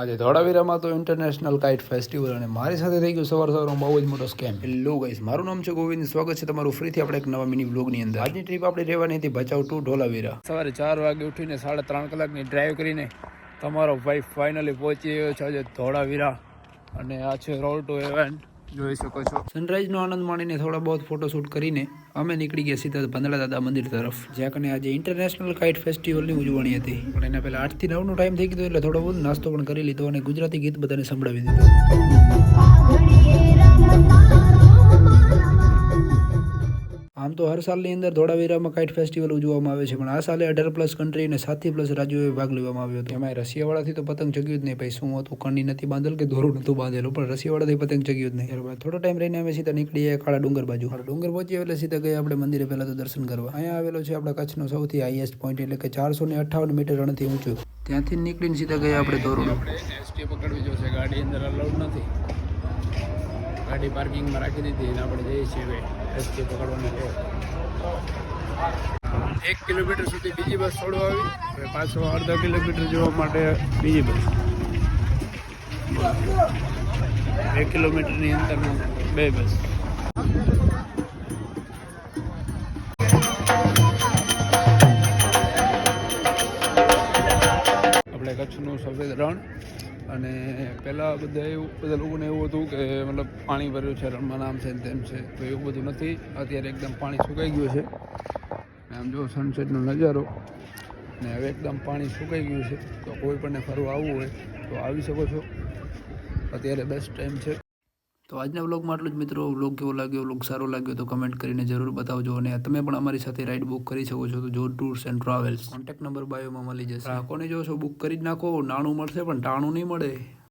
આજે ધોળાવીરામાં તો international kite festival અને મારી સાથે થઈ ગયું સવારમાં બહુ જ મોટો સ્કેમ. હેલો ગાઈસ, મારું નામ છે ગોવિંદ. સ્વાગત છે તમારું ફરીથી આપણે એક નવા મિની વ્લોગની અંદર. આજની ટ્રીપ આપણી રહેવાની હતી ભચાઉ ટુ ધોળાવીરા. સવારે 4 વાગે ઉઠીને 3.5 કલાકની ડ્રાઈવ કરીને તમારો ભાઈ ફાઇનલી પહોંચી ગયો છે આજે ધોળાવીરા. અને આ છે રોડ ટુ હેવન, જોઈ શકો છો. સનરાઈઝનો આનંદ માણીને થોડા બહુ ફોટોશૂટ કરીને અમે નીકળી ગયા સીધા ભંદળા દાદા મંદિર તરફ, જ્યાં કને આજે ઇન્ટરનેશનલ કાઇટ ફેસ્ટિવલની ઉજવણી હતી. પણ એના પહેલા 8 થી 9 નો ટાઈમ થઈ ગયો એટલે થોડો બહુ નાસ્તો પણ કરી લીધો અને ગુજરાતી ગીત બધાને સંભળાવી દીધું. આમ તો હર સાલની અંદર ધોળાવીરામાં કાઇટ ફેસ્ટિવલ ઉજવવામાં આવે છે, પણ આ સાલે 18+ કન્ટ્રી અને 7+ રાજ્યોએ ભાગ લેવામાં આવ્યો હતો. એમાં રશિયાવાળાથી તો પતંગ ચગ્યું જ નહીં. ભાઈ શું હતું, કણી નથી બાંધેલ કે દોરું નતું બાંધેલું, પણ રશિયાવાળાથી પતંગ ચગ્યું જ નહીં. ત્યારબાદ થોડો ટાઈમ રહીને અમે સીધા નીકળી ગયા કાળા ડુંગર બાજુ. ડુંગર પહોંચ્યા એટલે સીધા ગયા આપણે મંદિરે પહેલા તો દર્શન કરવા. અહીંયા આવેલો છે આપણા કચ્છનો સૌથી હાઈએસ્ટ પોઈન્ટ, એટલે કે 458 મીટર રણથી ઊંચું. ત્યાંથી નીકળીને સીધા ગયા આપણે ધોરડો. એસટી પકડવી જોશે, ગાડી અંદર અલાઉડ નથી. ગાડી પાર્કિંગમાં રાખી દીધી અને આપણે જઈએ છીએ એસટી પકડવાની. 1 કિલોમીટર સુધી બીજી બસ છોડવા આવી, હવે પાછો અડધા કિલોમીટર જવા માટે બીજી બસ. 1 કિલોમીટરની અંતરમાં 2 બસ. આપણે કચ્છનું સફેદ રણ. અને પહેલાં બધા લોકોને એવું હતું કે મતલબ પાણી ભર્યું છે રણમાં, નામ છે તેમ છે, તો એવું બધું નથી. અત્યારે એકદમ પાણી સુકાઈ ગયું છે. આમ જો સનસેટનો નજારો, ને હવે એકદમ પાણી સુકાઈ ગયું છે. તો કોઈ પણને ફરવા આવવું હોય તો આવી શકો છો, અત્યારે બેસ્ટ ટાઈમ છે. તો આજના વ્લોગમાં આટલું જ મિત્રો. વ્લોગ કેવો લાગ્યો, વ્લોગ સારો લાગ્યો તો કમેન્ટ કરીને જરૂર બતાવજો. અને તમે પણ અમારી સાથે રાઈડ બુક કરી શકો છો તો જો tours and travels. Contact number બાયોમાં મળી જશે. કોને જો છો બુક કરી જ નાખો, નાણું મળશે પણ ટાણું નહીં મળે.